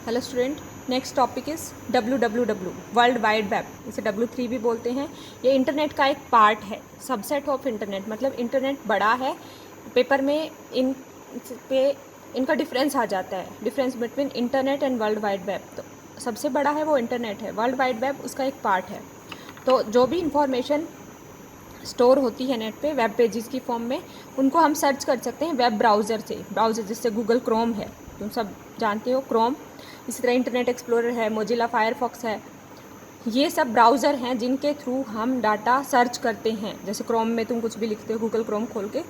Hello student, next topic is www world wide web, इसे W3 भी बोलते हैं। ये इंटरनेट का एक पार्ट है, सबसेट ऑफ इंटरनेट। मतलब इंटरनेट बड़ा है। पेपर में इनका डिफरेंस आ जाता है, difference between internet and world wide web. तो सबसे बड़ा है वो इंटरनेट है, वर्ल्ड वाइड वेब उसका एक पार्ट है। तो जो भी इंफॉर्मेशन स्टोर होती है नेट पे वेब पेजेस की फॉर्म में, उनको हम सर्च कर सकते हैं वेब ब्राउज़र से। ब्राउज़र जिससे गूगल क्रोम है, तुम सब जानते हो क्रोम। इसी तरह इंटरनेट एक्सप्लोरर है, मोजिला फायरफॉक्स है। ये सब ब्राउज़र हैं जिनके थ्रू हम डाटा सर्च करते हैं। जैसे क्रोम में तुम कुछ भी लिखते हो, गूगल क्रोम खोल के,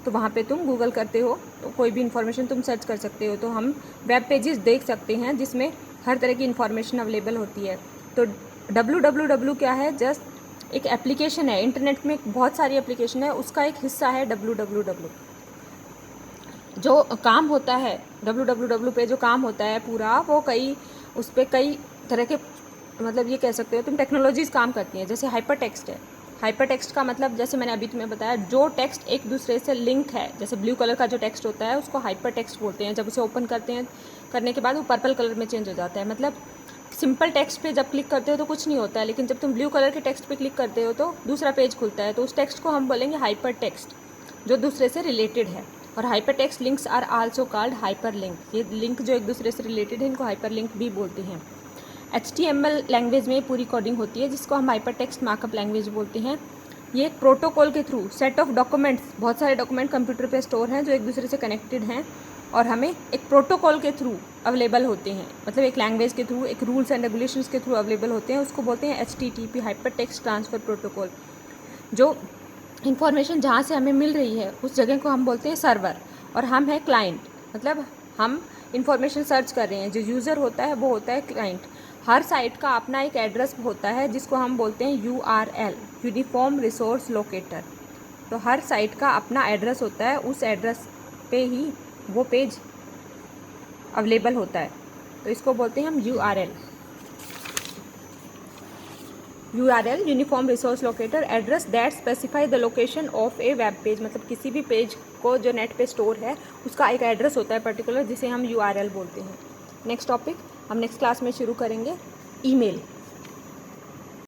तो वहाँ पे तुम गूगल करते हो तो कोई भी इन्फॉर्मेशन तुम सर्च कर सकते हो। तो हम वेब पेजेस देख सकते हैं जिसमें हर तरह की इन्फॉर्मेशन अवेलेबल होती है। तो www क्या है? जस्ट एक एप्लीकेशन है। इंटरनेट में बहुत सारी एप्लीकेशन है, उसका एक हिस्सा है www। जो काम होता है www पे, जो काम होता है पूरा, वो उस पर कई तरह के, मतलब ये कह सकते हो तुम, टेक्नोलॉजीज़ काम करती हैं। जैसे हाइपर टेक्स्ट है। हाइपर टेक्स्ट का मतलब, जैसे मैंने अभी तुम्हें बताया, जो टेक्स्ट एक दूसरे से लिंक है। जैसे ब्लू कलर का जो टेक्स्ट होता है उसको हाइपर टेक्स्ट बोलते हैं। जब उसे ओपन करते हैं, करने के बाद वो पर्पल कलर में चेंज हो जाता है। मतलब सिंपल टेक्स्ट पे जब क्लिक करते हो तो कुछ नहीं होता है, लेकिन जब तुम ब्लू कलर के टेक्स्ट पे क्लिक करते हो तो दूसरा पेज खुलता है। तो उस टेक्स्ट को हम बोलेंगे हाइपर टेक्स्ट, जो दूसरे से रिलेटेड है। और hypertext links are also called hyperlink. ये लिंक जो एक दूसरे से रिलेटेड है, इनको हाइपर लिंक भी बोलते हैं। HTML लैंग्वेज में पूरी कोडिंग होती है, जिसको हम हाइपर टेक्स्ट मार्कअप लैंग्वेज बोलते हैं। ये एक प्रोटोकॉल के थ्रू सेट ऑफ डॉक्यूमेंट्स, बहुत सारे डॉक्यूमेंट कंप्यूटर पे स्टोर हैं जो एक दूसरे से कनेक्टेड हैं और हमें एक प्रोटोकॉल के थ्रू अवेलेबल होते हैं। मतलब एक लैंग्वेज के थ्रू, एक रूल्स एंड रेगुलेशंस के थ्रू अवेलेबल होते हैं। उसको बोलते हैं HTTP, hyper text transfer protocol. जो इन्फॉर्मेशन जहाँ से हमें मिल रही है उस जगह को हम बोलते हैं सर्वर, और हम है क्लाइंट। मतलब हम इंफॉर्मेशन सर्च कर रहे हैं। जो यूज़र होता है वो होता है क्लाइंट। हर साइट का अपना एक एड्रेस होता है जिसको हम बोलते हैं URL, यूनिफॉर्म रिसोर्स लोकेटर। तो हर साइट का अपना एड्रेस होता है, उस एड्रेस पे ही वो पेज अवेलेबल होता है। तो इसको बोलते हैं हम URL, uniform resource locator, address that specify the location of A web page. मतलब किसी भी पेज को जो नेट पे स्टोर है उसका एक एड्रेस होता है पर्टिकुलर, जिसे हम URL बोलते हैं। नेक्स्ट टॉपिक हम नेक्स्ट क्लास में शुरू करेंगे, ईमेल।